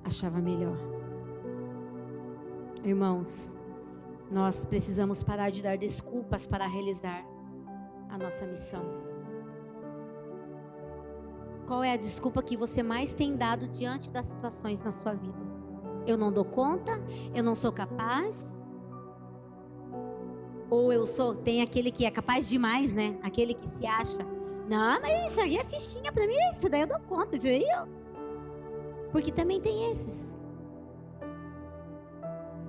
achava melhor. Irmãos, nós precisamos parar de dar desculpas para realizar a nossa missão. Qual é a desculpa que você mais tem dado diante das situações na sua vida? Eu não dou conta? Eu não sou capaz? Ou tem aquele que é capaz demais, né? Aquele que se acha, não, mas isso aí é fichinha para mim, isso daí eu dou conta, isso aí Porque também tem esses.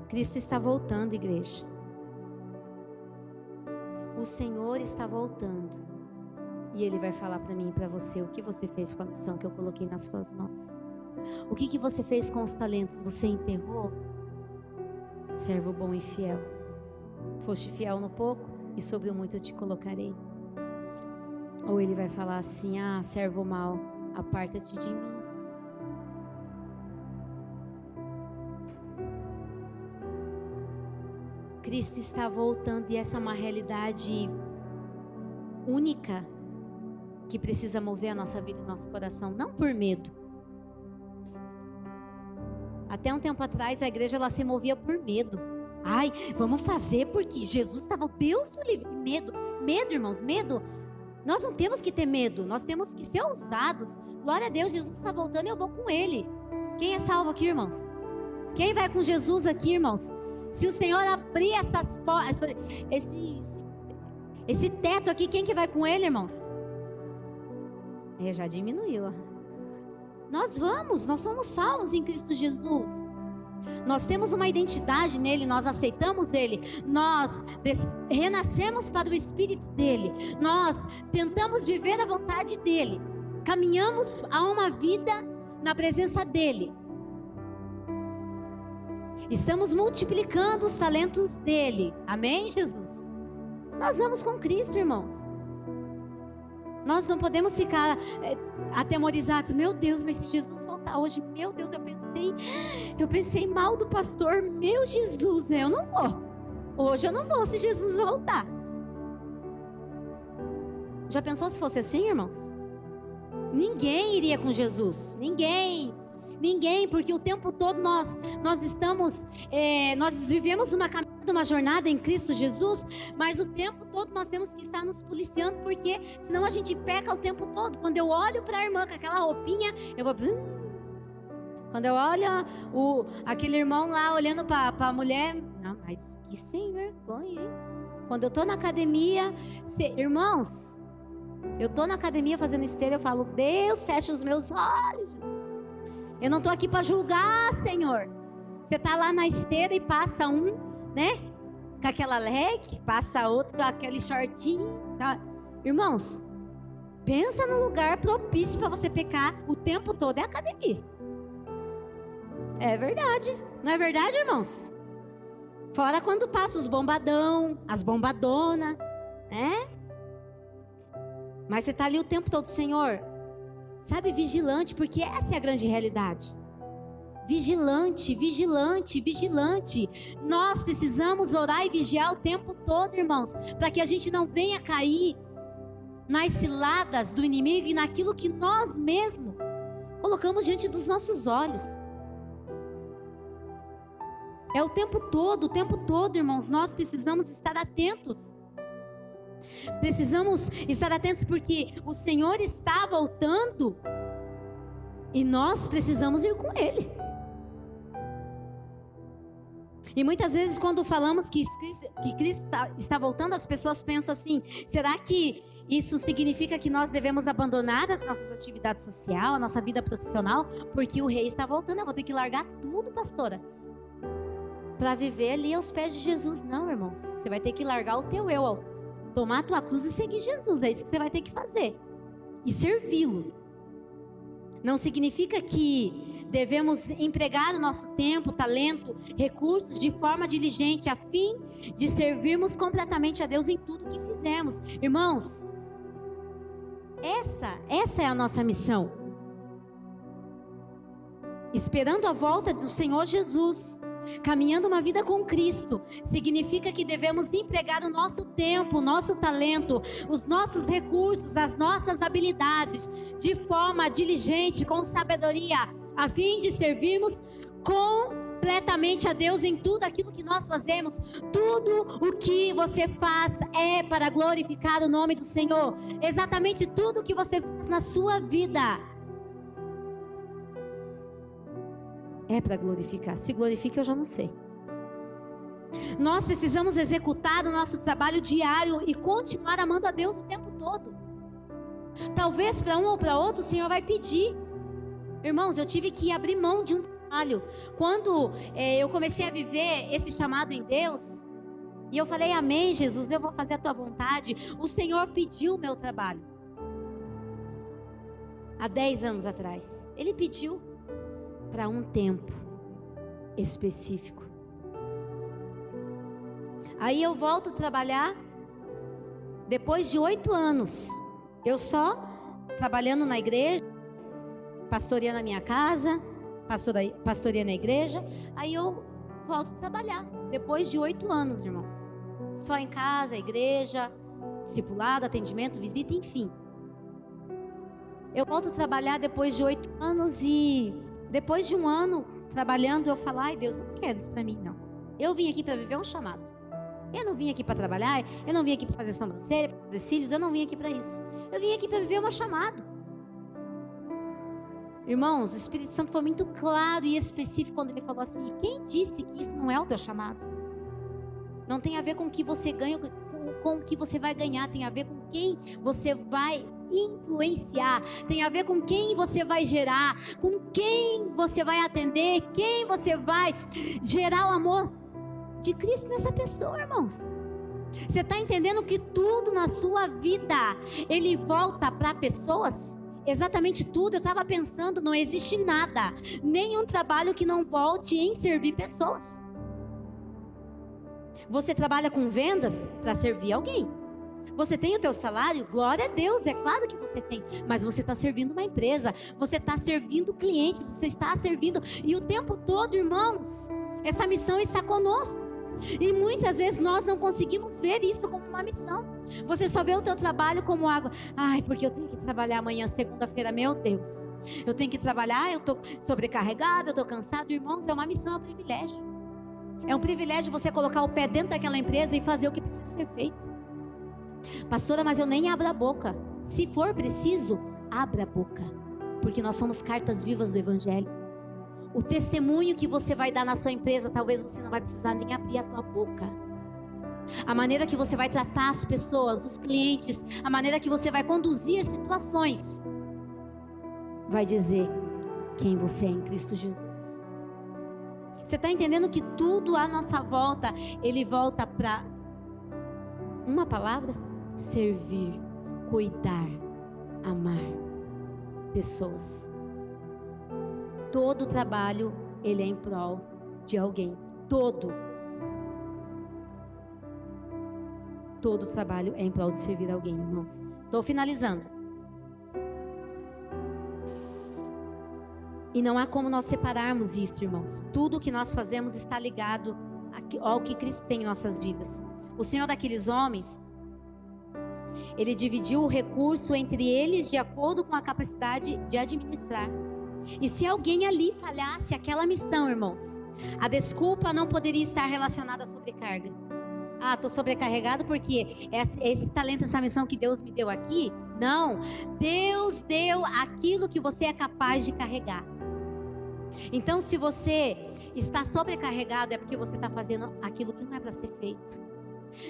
Cristo está voltando, igreja. O Senhor está voltando. E Ele vai falar para mim e para você o que você fez com a missão que eu coloquei nas suas mãos. O que você fez com os talentos? Você enterrou? Servo bom e fiel. Foste fiel no pouco e sobre o muito eu te colocarei. Ou Ele vai falar assim, servo mau, aparta-te de mim. Cristo está voltando e essa é uma realidade única que precisa mover a nossa vida e o nosso coração, não por medo. Até um tempo atrás a igreja ela se movia por medo. Vamos fazer porque Jesus estava, Deus o livre. Medo, irmãos, medo. Nós não temos que ter medo, nós temos que ser ousados. Glória a Deus, Jesus está voltando e eu vou com Ele. Quem é salvo aqui, irmãos? Quem vai com Jesus aqui, irmãos? Se o Senhor abrir essas portas, esse teto aqui, quem que vai com Ele, irmãos? Já diminuiu. Nós somos salvos em Cristo Jesus. Nós temos uma identidade nele, nós aceitamos Ele, nós renascemos para o Espírito dEle, nós tentamos viver a vontade dEle, caminhamos a uma vida na presença dEle. Estamos multiplicando os talentos dEle. Amém, Jesus? Nós vamos com Cristo, irmãos. Nós não podemos ficar atemorizados. Meu Deus, mas se Jesus voltar hoje, meu Deus, eu pensei mal do pastor. Meu Jesus, eu não vou. Hoje eu não vou se Jesus voltar. Já pensou se fosse assim, irmãos? Ninguém iria com Jesus. Ninguém, porque o tempo todo nós vivemos uma jornada em Cristo Jesus, mas o tempo todo nós temos que estar nos policiando, porque senão a gente peca o tempo todo. Quando eu olho para a irmã com aquela roupinha, eu vou... Quando eu olho aquele irmão lá olhando para a mulher, não, Mas que sem vergonha, hein? Quando eu tô na academia, irmãos, eu tô na academia fazendo esteira, eu falo, Deus, fecha os meus olhos, Jesus. Eu não tô aqui para julgar, Senhor. Você tá lá na esteira e passa um, né? Com aquela leg, passa outro com aquele shortinho. Tá? Irmãos, pensa no lugar propício para você pecar o tempo todo, é a academia. É verdade, não é verdade, irmãos? Fora quando passa os bombadão, as bombadonas, né? Mas você está ali o tempo todo, Senhor, sabe, vigilante, porque essa é a grande realidade. Vigilante, vigilante, vigilante. Nós precisamos orar e vigiar o tempo todo, irmãos, para que a gente não venha cair nas ciladas do inimigo e naquilo que nós mesmos colocamos diante dos nossos olhos. É o tempo todo, irmãos, nós precisamos estar atentos. Precisamos estar atentos porque o Senhor está voltando e nós precisamos ir com Ele. E muitas vezes quando falamos que Cristo está voltando, as pessoas pensam assim, será que isso significa que nós devemos abandonar as nossas atividades sociais, a nossa vida profissional, porque o Rei está voltando, eu vou ter que largar tudo, pastora, para viver ali aos pés de Jesus? Não, irmãos, você vai ter que largar o teu eu, tomar a tua cruz e seguir Jesus, é isso que você vai ter que fazer, e servi-lo. Não significa que devemos empregar o nosso tempo, talento, recursos de forma diligente, a fim de servirmos completamente a Deus em tudo que fizemos. Irmãos, essa é a nossa missão. Esperando a volta do Senhor Jesus, caminhando uma vida com Cristo, significa que devemos empregar o nosso tempo, o nosso talento, os nossos recursos, as nossas habilidades, de forma diligente, com sabedoria, a fim de servirmos completamente a Deus em tudo aquilo que nós fazemos. Tudo o que você faz é para glorificar o nome do Senhor. Exatamente tudo o que você faz na sua vida é para glorificar. Se glorifica, eu já não sei. Nós precisamos executar o nosso trabalho diário e continuar amando a Deus o tempo todo. Talvez para um ou para outro o Senhor vai pedir. Irmãos, eu tive que abrir mão de um trabalho. Quando eu comecei a viver esse chamado em Deus, e eu falei, amém, Jesus, eu vou fazer a tua vontade. O Senhor pediu o meu trabalho. Há 10 anos atrás. Ele pediu para um tempo específico. Aí eu volto a trabalhar depois de 8 anos. Eu só trabalhando na igreja, pastoreando a minha casa, pastoreando a igreja. Aí eu volto a trabalhar depois de 8 anos, irmãos. Só em casa, igreja, discipulado, atendimento, visita, enfim. Eu volto a trabalhar depois de 8 anos e depois de um ano trabalhando, eu falo, ai Deus, eu não quero isso para mim, não. Eu vim aqui para viver um chamado. Eu não vim aqui para trabalhar, eu não vim aqui para fazer sobrancelha, para fazer cílios, eu não vim aqui para isso. Eu vim aqui para viver um chamado. Irmãos, o Espírito Santo foi muito claro e específico quando ele falou assim, quem disse que isso não é o teu chamado? Não tem a ver com o que você ganha, com o que você vai ganhar, tem a ver com quem você vai influenciar, tem a ver com quem você vai gerar, com quem você vai atender, quem você vai gerar o amor de Cristo nessa pessoa, irmãos. Você está entendendo que tudo na sua vida ele volta para pessoas? Exatamente tudo. Eu estava pensando, não existe nada, nenhum trabalho que não volte em servir pessoas. Você trabalha com vendas para servir alguém. Você tem o teu salário? Glória a Deus, é claro que você tem. Mas você está servindo uma empresa, você está servindo clientes, você está servindo. E o tempo todo, irmãos, essa missão está conosco. E muitas vezes nós não conseguimos ver isso como uma missão. Você só vê o teu trabalho como água. Ai, porque eu tenho que trabalhar amanhã, segunda-feira, meu Deus. Eu tenho que trabalhar, eu estou sobrecarregada, eu estou cansado. Irmãos, é uma missão, é um privilégio. É um privilégio você colocar o pé dentro daquela empresa e fazer o que precisa ser feito. Pastora, mas eu nem abro a boca. Se for preciso, abra a boca. Porque nós somos cartas vivas do Evangelho. O testemunho que você vai dar na sua empresa, talvez você não vai precisar nem abrir a tua boca. A maneira que você vai tratar as pessoas, os clientes, a maneira que você vai conduzir as situações, vai dizer quem você é em Cristo Jesus. Você está entendendo que tudo à nossa volta, ele volta para uma palavra? Servir, cuidar, amar pessoas. Todo trabalho, ele é em prol de alguém. Todo trabalho é em prol de servir alguém, irmãos. Estou finalizando. E não há como nós separarmos isso, irmãos. Tudo que nós fazemos está ligado ao que Cristo tem em nossas vidas. O Senhor daqueles homens, ele dividiu o recurso entre eles de acordo com a capacidade de administrar. E se alguém ali falhasse aquela missão, irmãos, a desculpa não poderia estar relacionada à sobrecarga. Ah, estou sobrecarregado porque esse talento, essa missão que Deus me deu aqui. Não, Deus deu aquilo que você é capaz de carregar. Então, se você está sobrecarregado, é porque você está fazendo aquilo que não é para ser feito.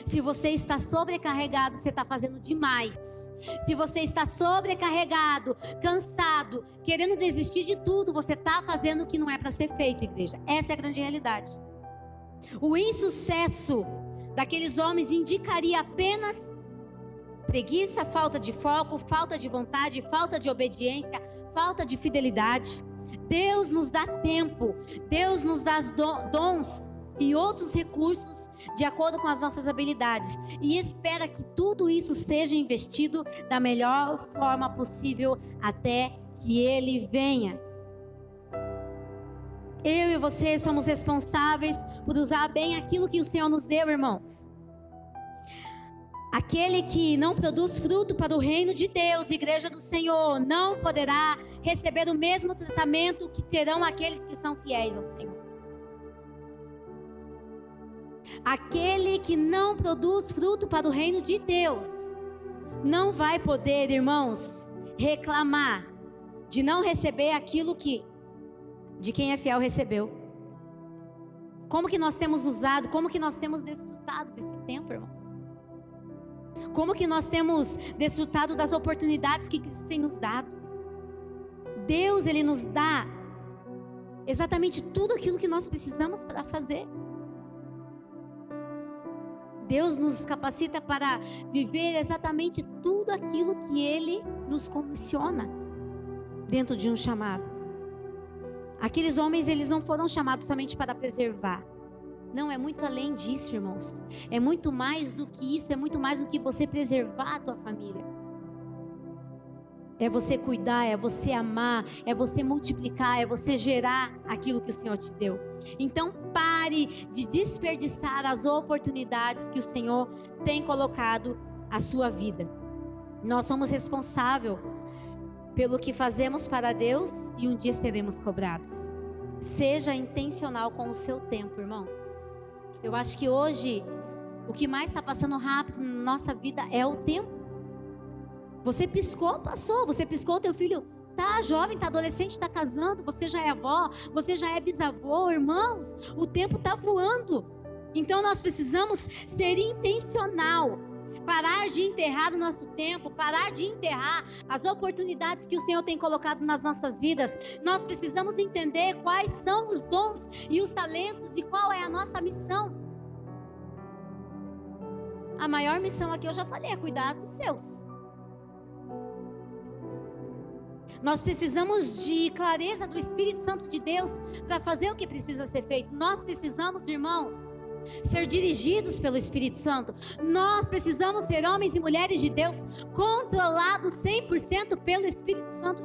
Se você está sobrecarregado, você está fazendo demais. Se você está sobrecarregado, cansado, querendo desistir de tudo, você está fazendo o que não é para ser feito, igreja. Essa é a grande realidade. O insucesso daqueles homens indicaria apenas preguiça, falta de foco, falta de vontade, falta de obediência, falta de fidelidade. Deus nos dá tempo, Deus nos dá dons e outros recursos de acordo com as nossas habilidades, e espera que tudo isso seja investido da melhor forma possível até que Ele venha. Eu e você somos responsáveis por usar bem aquilo que o Senhor nos deu, irmãos. Aquele que não produz fruto para o reino de Deus, igreja do Senhor, não poderá receber o mesmo tratamento que terão aqueles que são fiéis ao Senhor. Aquele que não produz fruto para o reino de Deus não vai poder, irmãos, reclamar de não receber aquilo que de quem é fiel recebeu. Como que nós temos usado, como que nós temos desfrutado desse tempo, irmãos? Como que nós temos desfrutado das oportunidades que Cristo tem nos dado? Deus, Ele nos dá exatamente tudo aquilo que nós precisamos para fazer. Deus nos capacita para viver exatamente tudo aquilo que Ele nos comissiona dentro de um chamado. Aqueles homens, eles não foram chamados somente para preservar. Não, é muito além disso, irmãos. É muito mais do que isso, é muito mais do que você preservar a tua família. É você cuidar, é você amar, é você multiplicar, é você gerar aquilo que o Senhor te deu. Então pare de desperdiçar as oportunidades que o Senhor tem colocado à sua vida. Nós somos responsáveis pelo que fazemos para Deus e um dia seremos cobrados. Seja intencional com o seu tempo, irmãos. Eu acho que hoje o que mais está passando rápido na nossa vida é o tempo. Você piscou, passou. Você piscou, teu filho tá jovem, tá adolescente, tá casando. Você já é avó, você já é bisavô, irmãos. O tempo tá voando. Então nós precisamos ser intencional. Parar de enterrar o nosso tempo, parar de enterrar as oportunidades que o Senhor tem colocado nas nossas vidas. Nós precisamos entender quais são os dons e os talentos e qual é a nossa missão. A maior missão aqui eu já falei, é cuidar dos seus. Nós precisamos de clareza do Espírito Santo de Deus para fazer o que precisa ser feito. Nós precisamos, irmãos, ser dirigidos pelo Espírito Santo. Nós precisamos ser homens e mulheres de Deus, controlados 100% pelo Espírito Santo.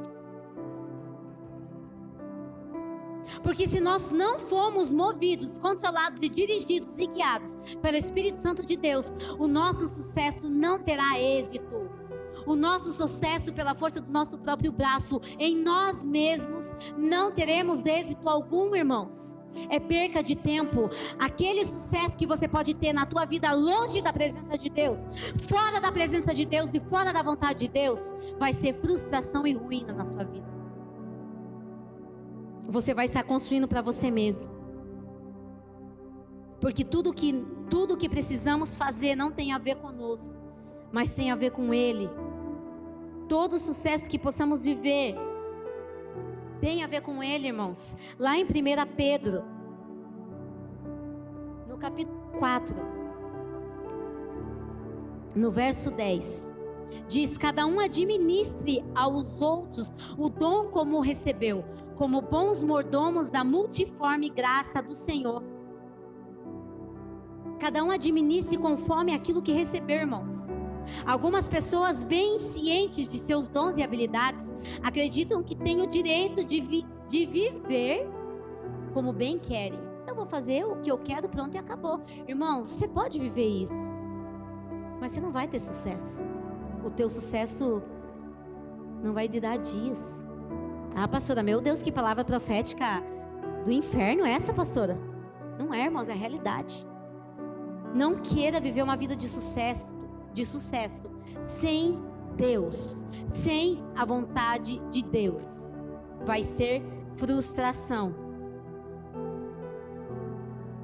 Porque se nós não formos movidos, controlados e dirigidos e guiados pelo Espírito Santo de Deus, o nosso sucesso não terá êxito. O nosso sucesso pela força do nosso próprio braço, em nós mesmos, não teremos êxito algum, irmãos. É perca de tempo. Aquele sucesso que você pode ter na tua vida longe da presença de Deus, fora da presença de Deus e fora da vontade de Deus, vai ser frustração e ruína na sua vida. você vai estar construindo para você mesmo. Porque tudo que precisamos fazer não tem a ver conosco, mas tem a ver com Ele. Todo o sucesso que possamos viver tem a ver com Ele, irmãos. Lá em 1 Pedro, no capítulo 4, no verso 10, diz: cada um administre aos outros o dom como recebeu, como bons mordomos da multiforme graça do Senhor. Cada um administre conforme aquilo que recebeu, irmãos. Algumas pessoas, bem cientes de seus dons e habilidades, acreditam que têm o direito de viver como bem querem. Eu vou fazer o que eu quero, pronto, e acabou. Irmãos, você pode viver isso, mas você não vai ter sucesso. O teu sucesso não vai te dar dias. Ah, pastora, meu Deus, que palavra profética do inferno é essa, pastora? Não é, irmãos, é a realidade. Não queira viver uma vida de sucesso sem Deus, sem a vontade de Deus. Vai ser frustração.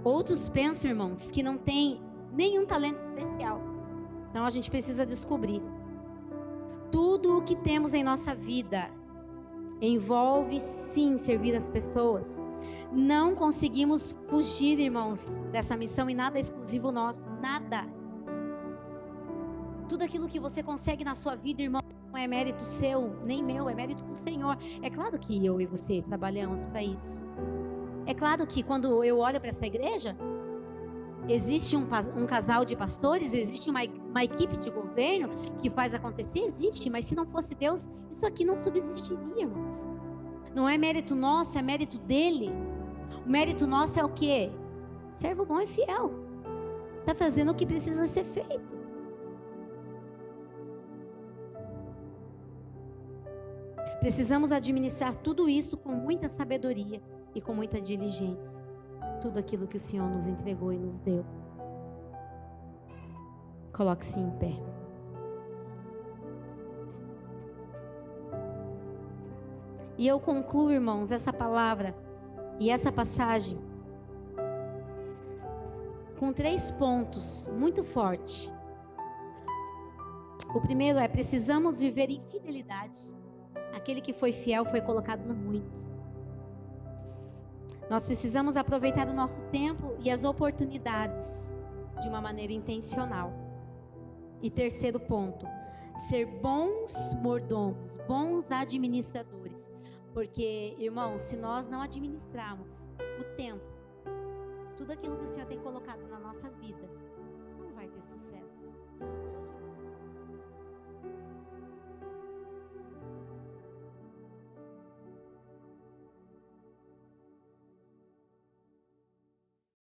Outros pensam, irmãos, que não tem nenhum talento especial. Então a gente precisa descobrir. Tudo o que temos em nossa vida envolve sim servir as pessoas. Não conseguimos fugir, irmãos, dessa missão, e nada é exclusivo nosso, nada. Tudo aquilo que você consegue na sua vida, irmão, não é mérito seu, nem meu, é mérito do Senhor. É claro que eu e você trabalhamos para isso. É claro que quando eu olho para essa igreja, existe um casal de pastores, existe uma equipe de governo que faz acontecer, existe, mas se não fosse Deus, isso aqui não subsistiria, irmãos. Não é mérito nosso, é mérito dele. O mérito nosso é o quê? Servo bom e fiel. Está fazendo o que precisa ser feito. Precisamos administrar tudo isso com muita sabedoria e com muita diligência. Tudo aquilo que o Senhor nos entregou e nos deu. Coloque-se em pé. E eu concluo, irmãos, essa palavra e essa passagem com 3 pontos muito fortes. O primeiro é: precisamos viver em fidelidade. Aquele que foi fiel foi colocado no muito. Nós precisamos aproveitar o nosso tempo e as oportunidades de uma maneira intencional. E terceiro ponto: ser bons mordomos, bons administradores. Porque, irmãos, se nós não administrarmos o tempo, tudo aquilo que o Senhor tem colocado na nossa vida,